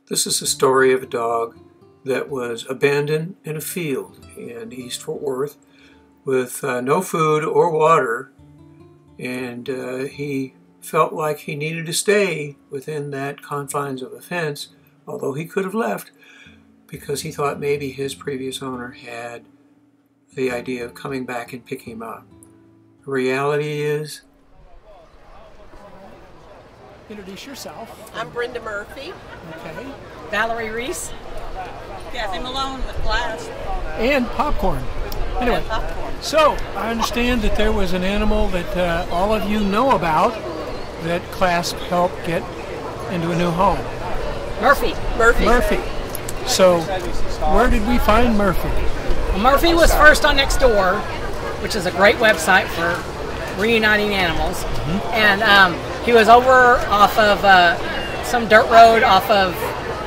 This is a story of a dog that was abandoned in a field in East Fort Worth with no food or water, and he felt like he needed to stay within that confines of a fence, although he could have left because he thought maybe his previous owner had the idea of coming back and picking him up. The reality is... Introduce yourself. I'm Brenda Murphy. Okay. Valerie Reese. Kathy Malone with Glass. And popcorn. Anyway, so I understand that there was an animal that all of you know about that Clasp helped get into a new home. Murphy. Murphy. So, where did we find Murphy? Well, Murphy was first on Nextdoor, which is a great website for reuniting animals. And he was over off of some dirt road off of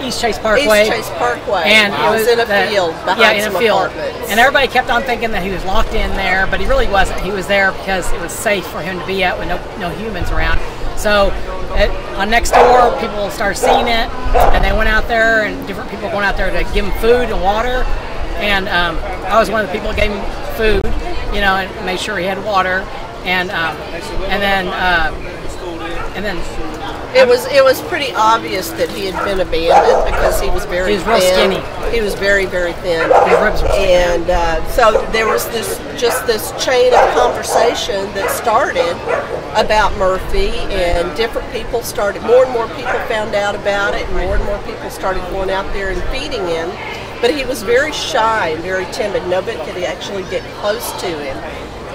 East Chase Parkway. East Chase Parkway. And it was in a field behind some apartments. And everybody kept on thinking that he was locked in there, but he really wasn't. He was there because it was safe for him to be at with no humans around. So on Nextdoor, people started seeing it, and they went out there, and different people went out there to give him food and water. And I was one of the people that gave him food, you know, and made sure he had water. And then it was pretty obvious that he had been abandoned because he was very he was real thin. skinny. He was very, very thin. His ribs were skinny. And so there was this chain of conversation that started about Murphy, and different people started. More and more people found out about it, and more people started going out there and feeding him. But he was very shy and very timid. Nobody could actually get close to him.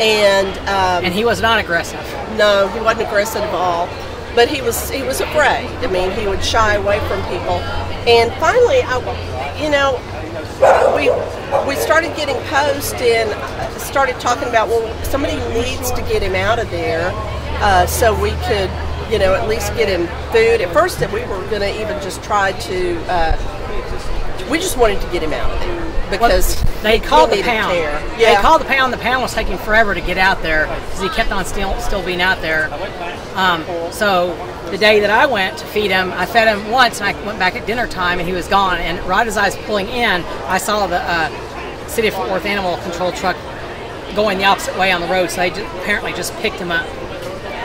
And he was not aggressive. No, he wasn't aggressive at all. But he was afraid. I mean, he would shy away from people. And finally, we started getting posts and started talking about, well, somebody needs to get him out of there so we could, at least get him food. At first, we were going to even just try to. We just wanted to get him out of there because they called the pound. Yeah. They called the pound. The pound was taking forever to get out there because he kept on still being out there. So the day that I went to feed him, I fed him once, and I went back at dinner time, and he was gone. And right as I was pulling in, I saw the City of Fort Worth Animal Control truck going the opposite way on the road. So they apparently just picked him up.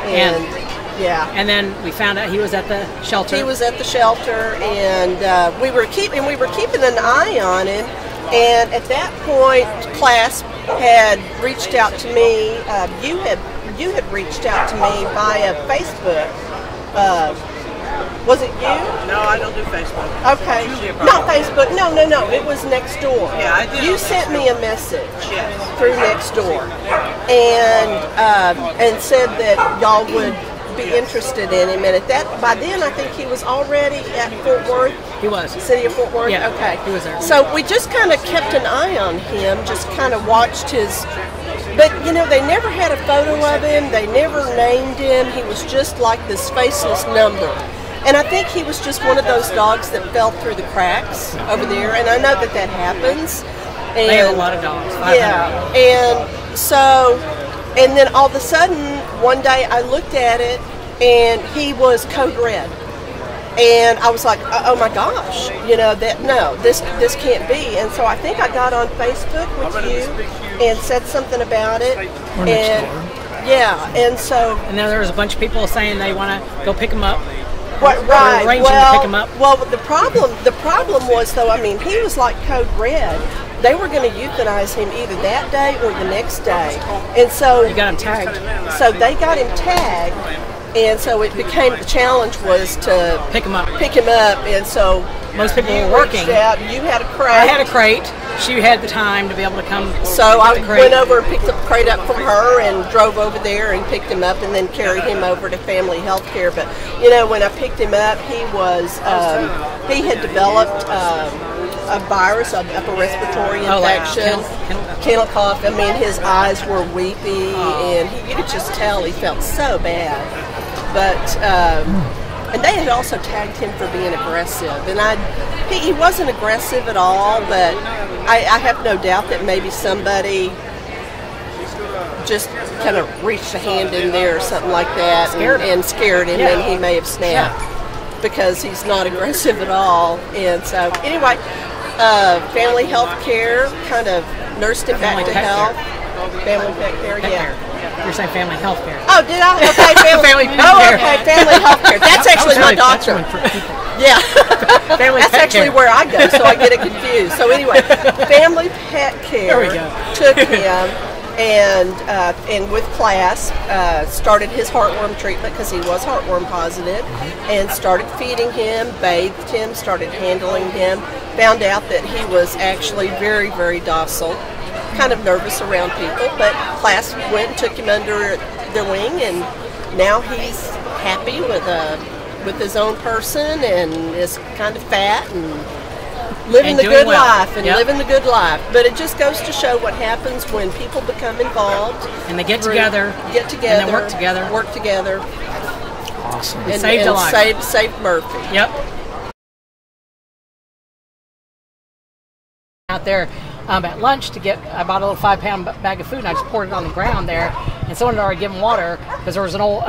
And then we found out he was at the shelter. He was at the shelter, and we were keeping an eye on him. And at that point, Clasp had reached out to me. You had reached out to me via Facebook. Was it you? No, I don't do Facebook. Okay, not Facebook. No. It was Nextdoor. Yeah, I did. You sent me a message through Nextdoor, and said that y'all would be interested in him, and by then I think he was already at Fort Worth. He was. City of Fort Worth? Yeah, okay. He was there. So we just kind of kept an eye on him, just kind of watched his, but they never had a photo of him, they never named him, he was just like this faceless number. And I think he was just one of those dogs that fell through the cracks over there, and I know that happens. And they have a lot of dogs. 500. Yeah, and then all of a sudden, one day I looked at it, and he was code red. And I was like, oh my gosh, this can't be. And so I think I got on Facebook with you and said something about it. And then there was a bunch of people saying they want to go pick him up. Right. To pick him up. Well, the problem was, though, I mean, he was like code red. They were going to euthanize him either that day or the next day. And so you got him tagged. So they got him tagged, and so it became the challenge was to pick him up. And so most people were working. You had a crate. I had a crate. She had the time to be able to come. So I went over and picked the crate up from her and drove over there and picked him up and then carried him over to Family Health Care. But when I picked him up, he had developed a virus, an upper respiratory infection, kennel cough. I mean, his eyes were weepy, and you could just tell he felt so bad. But and they had also tagged him for being aggressive, and he wasn't aggressive at all. But I have no doubt that maybe somebody just kind of reached a hand in there or something like that and scared him, and he may have snapped. because he's not aggressive at all. And so anyway, family health care kind of nursed him back to health. Family pet care, yeah. You're saying family health care. Oh, did I? Okay, family pet care. okay, family health care. That's actually my doctor. Yeah. Family That's pet actually care. where I go, so I get it confused. So anyway, family pet care took him and with class started his heartworm treatment because he was heartworm positive, and started feeding him, bathed him, started handling him. Found out that he was actually very, very docile, kind of nervous around people, but class went and took him under their wing, and now he's happy with his own person, and is kind of fat and living the good life and living the good life. But it just goes to show what happens when people become involved and they get together, and then work together. Awesome. And saved a life. Saved Murphy. Yep. Out there at lunch to get, I bought a little 5-pound bag of food, and I just poured it on the ground there, and someone had already given water because there was an old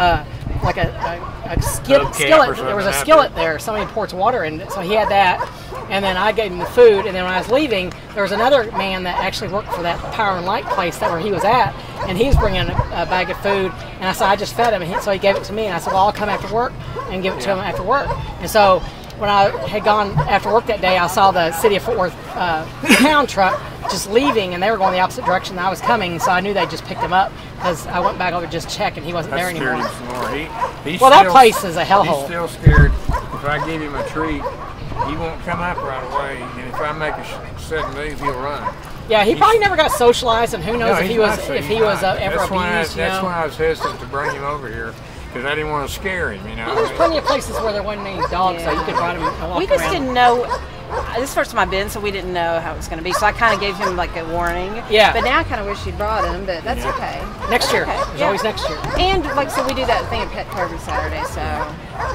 like a skillet. There was a skillet there. Somebody poured some water in, so he had that. And then I gave him the food. And then when I was leaving, there was another man that actually worked for that Power and Light place where he was at, and he was bringing a bag of food. And I said, I just fed him, and so he gave it to me. And I said, well, I'll come after work and give it to him after work. And so when I had gone after work that day, I saw the City of Fort Worth pound truck just leaving, and they were going the opposite direction that I was coming, so I knew they just picked him up because I went back over to just check, and he wasn't there anymore. Well, that place is a hellhole. He's still scared. If I give him a treat, he won't come up right away, and if I make a sudden move, he'll run. Yeah, he probably never got socialized, and who knows if he was ever abused. That's why I was hesitant to bring him over here, because I didn't want to scare him. Well, there's plenty of places where there wasn't any dogs, so you could ride him and walk around. We just didn't know. This is the first time I've been, so we didn't know how it was going to be. So I kind of gave him like a warning. Yeah. But now I kind of wish you'd brought him, but that's okay. Next year. Okay. There's always next year. And like so, we do that thing at Petco every Saturday. So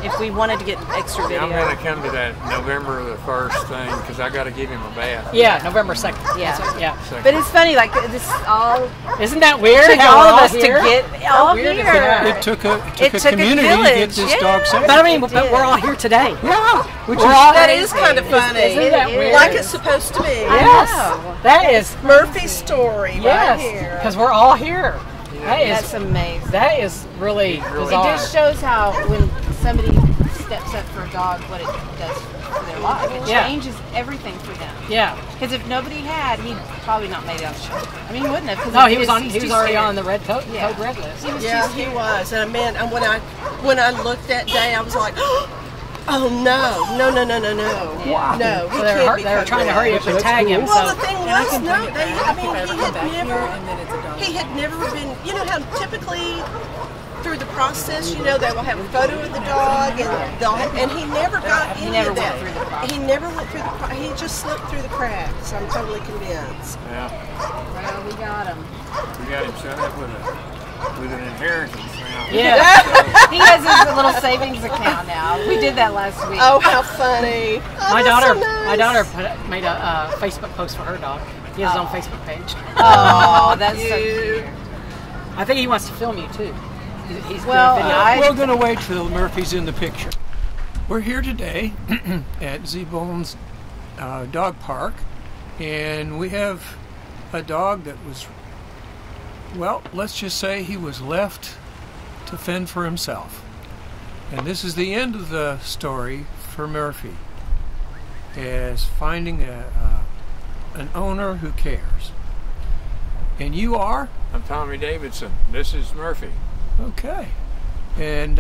if we wanted to get extra video, I'm going to come to that November the 1st thing because I got to give him a bath. Yeah, November 2nd. Yeah. Yeah. But it's funny, like this all. Isn't that weird? Took How all of we're us to get all weird is here. that? It took a It took a community to get village, this dog saved. But I mean, but we're all here today. Yeah, which is That is kind of funny. Isn't that weird? Like it's supposed to be. Yes. That is Murphy's story right yes, here. because we're all here. That's amazing. That is really It bizarre. just shows how when somebody steps up for a dog, what it does for their life. It changes everything for them. Yeah. Because if nobody had, he'd probably not made it on the show. I mean, he wouldn't have. No, he was already on the red code Yeah. red list. He was Yeah, just he was. And man, and when I looked that day, I was like, oh no. Wow. No, So they were trying to hurry up and tag him. Well, So the thing was, no, he had never been, you know how typically through the process, you know, they will have a photo of the dog, and he never got any of that. He never went through he just slipped through the cracks. I'm totally convinced. Yeah. Well, we got him. We got him set up with an inheritance now. yeah. He has his little savings account now. We did that last week. Oh, how funny! Oh, My that's daughter, so nice. my daughter made a Facebook post for her dog. He has his own Facebook page. Oh, that's so cute. I think he wants to film you too. He's Well, doing a video. We're going to wait till Murphy's in the picture. We're here today at Z-Bones Dog Park, and we have a dog that was, well, let's just say he was left to fend for himself. And this is the end of the story for Murphy, as finding an owner who cares. And you are? I'm Tommy Davidson. This is Murphy. Okay. And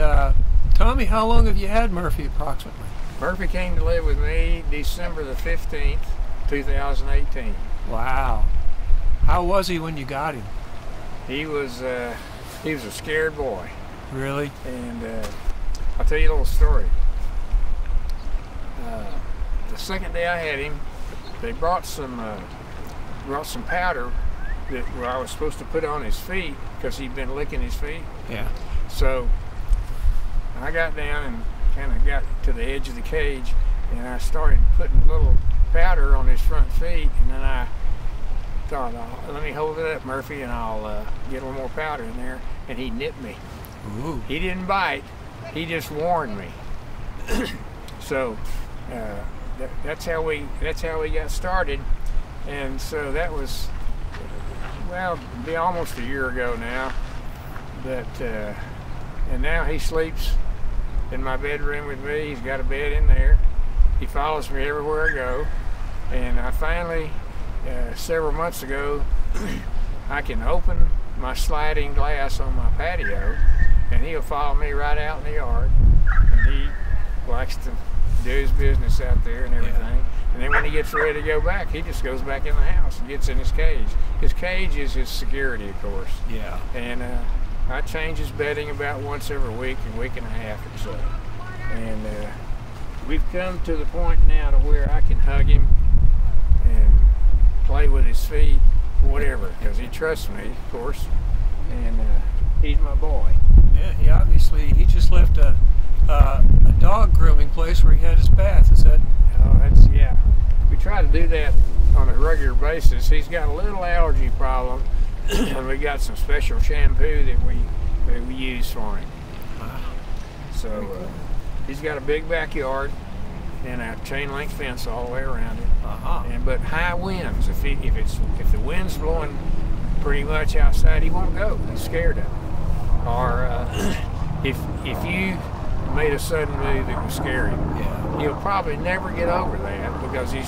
Tommy, how long have you had Murphy approximately? Murphy came to live with me December the 15th, 2018. Wow. How was he when you got him? He was a scared boy. Really? And I'll tell you a little story. The second day I had him, they brought some powder that I was supposed to put on his feet because he'd been licking his feet. Yeah. So I got down and kind of got to the edge of the cage, and I started putting a little powder on his front feet, and then I thought, let me hold it up, Murphy, and I'll get a little more powder in there, and he nipped me. Ooh. He didn't bite, he just warned me. So that's how we got started, and so that was, well, it'll be almost a year ago now. But and now he sleeps in my bedroom with me. He's got a bed in there. He follows me everywhere I go, and I finally, several months ago, I can open my sliding glass on my patio, and he'll follow me right out in the yard, and he likes to do his business out there and everything. Yeah. And then when he gets ready to go back, he just goes back in the house and gets in his cage. His cage is his security, of course. Yeah. And I change his bedding about once every week and a half or so. And we've come to the point now to where I can hug him and play with his feet, whatever, because he trusts me, of course. And he's my boy. Yeah, he just left a dog grooming place where he had his bath. Is that? Oh, yeah. We try to do that on a regular basis. He's got a little allergy problem, and we got some special shampoo that we use for him. Wow. So he's got a big backyard and a chain link fence all the way around it. Uh-huh. But high winds. If the wind's blowing pretty much outside, he won't go. He's scared of it. Or if you made a sudden move that would scare him, yeah, he'll probably never get over that because he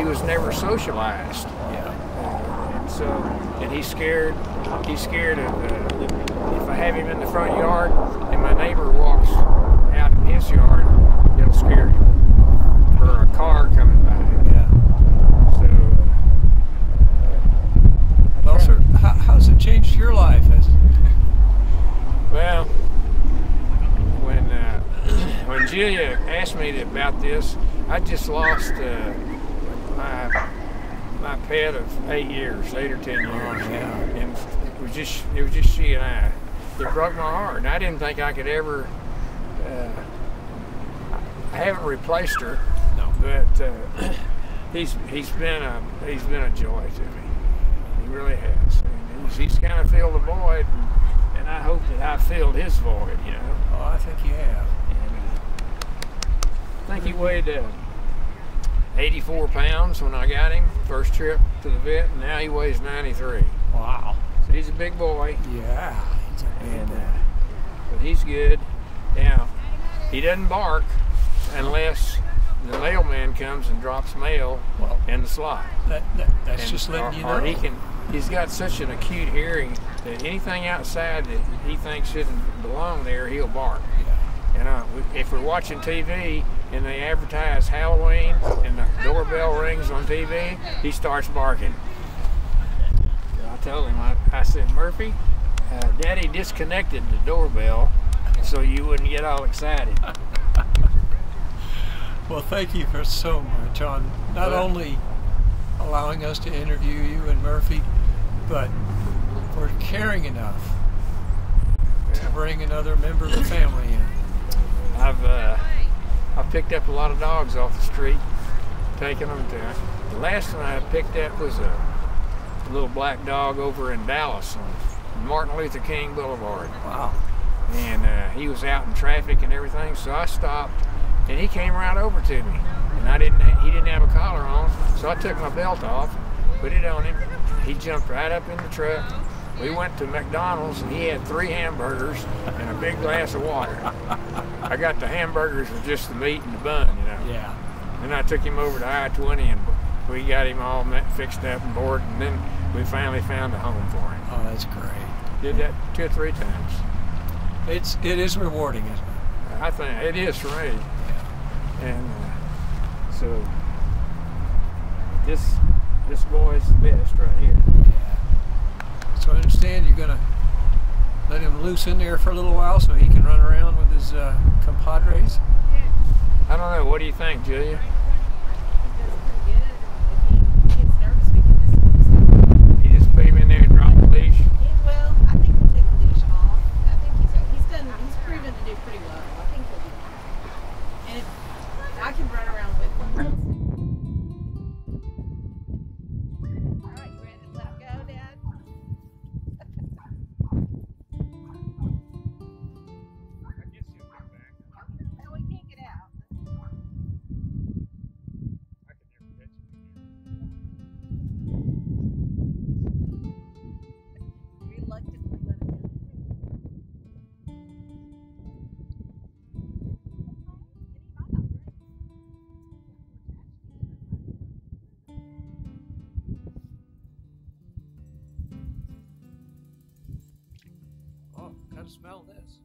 was never socialized. Yeah. And he's scared of if I have him in the front yard and my neighbor walks out in his yard, it'll scare him. Or a car coming by. Yeah. So well, sir, how's it changed your life? Well, when Julia asked me about this, I just lost my pet of 8 or 10 years. Oh, yeah. And it was just she and I. It broke my heart. And I didn't think I could ever. I haven't replaced her. No. But he's been a joy to me. He really has. And he's kind of filled the void, and I hope that I filled his void. You know. Oh, I think you have. I think he weighed 84 pounds when I got him first trip to the vet, and now he weighs 93. Wow. So he's a big boy. Yeah. But he's good. Now, he doesn't bark unless the mailman comes and drops mail in the slot. That's just letting you know. Or he's got such an acute hearing that anything outside that he thinks shouldn't belong there, he'll bark. Yeah. And if we're watching TV and they advertise Halloween and the doorbell rings on TV, he starts barking. So I told him, I said, Murphy, Daddy disconnected the doorbell so you wouldn't get all excited. Well, thank you for so much on not only allowing us to interview you and Murphy, but for caring enough to bring another member of the family in. I've picked up a lot of dogs off the street, taking them to. The last one I picked up was a little black dog over in Dallas on Martin Luther King Boulevard. Wow. And he was out in traffic and everything, so I stopped, and he came right over to me. And he didn't have a collar on, so I took my belt off, put it on him. He jumped right up in the truck. We went to McDonald's, and he had 3 hamburgers and a big glass of water. I got the hamburgers with just the meat and the bun, you know. Yeah. Then I took him over to I-20, and we got him all fixed up and board, and then we finally found a home for him. Oh, that's great. Did that 2 or 3 times. It is rewarding, isn't it? I think it is for me. Yeah. And so this boy's the best right here. Yeah. So I understand you're going to let him loose in there for a little while so he can run around with his compadres? I don't know. What do you think, Julia? You just put him in there and drop the leash? Well, I think we'll take the leash off. I think he's proven to do pretty well. I think he'll do fine. And if I can run around with him. All right, you ready to let him go, Dad? No, he can't get out. to smell this.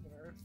There.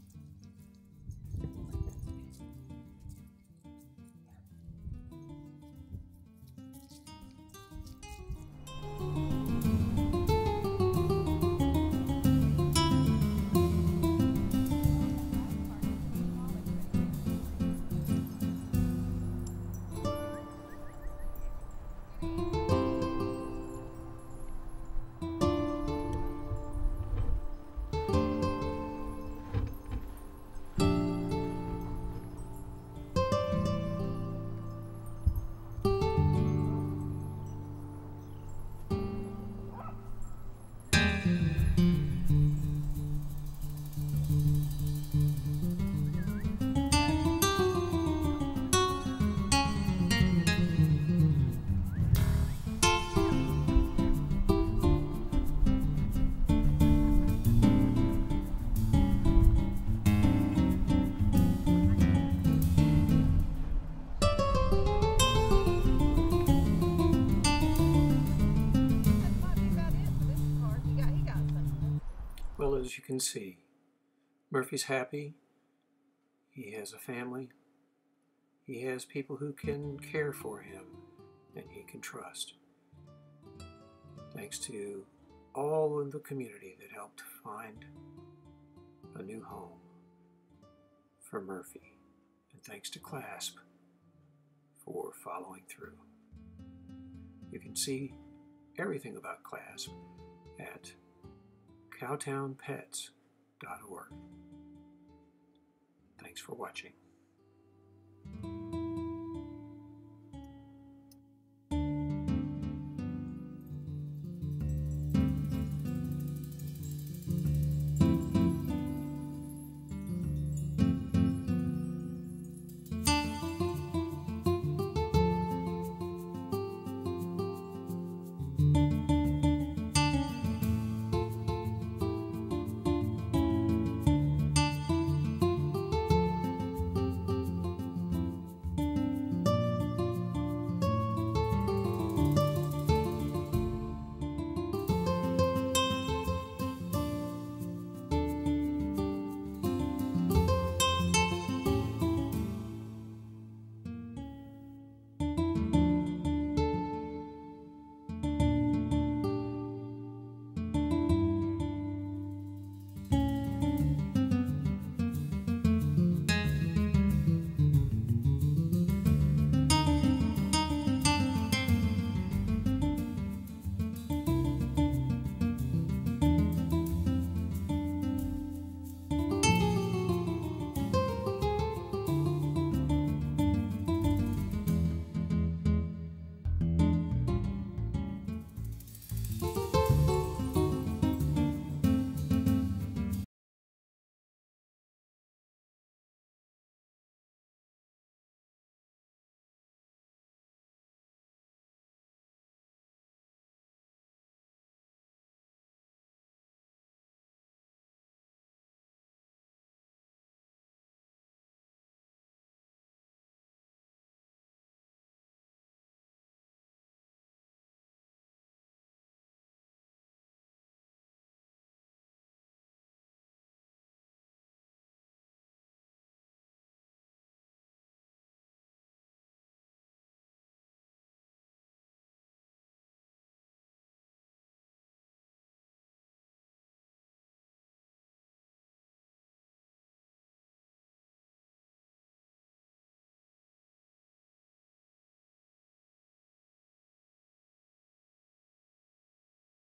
Well, as you can see, Murphy's happy. He has a family. He has people who can care for him and he can trust. Thanks to all of the community that helped find a new home for Murphy. And thanks to CLASP for following through. You can see everything about CLASP at cowtownpets.org. Thanks for watching.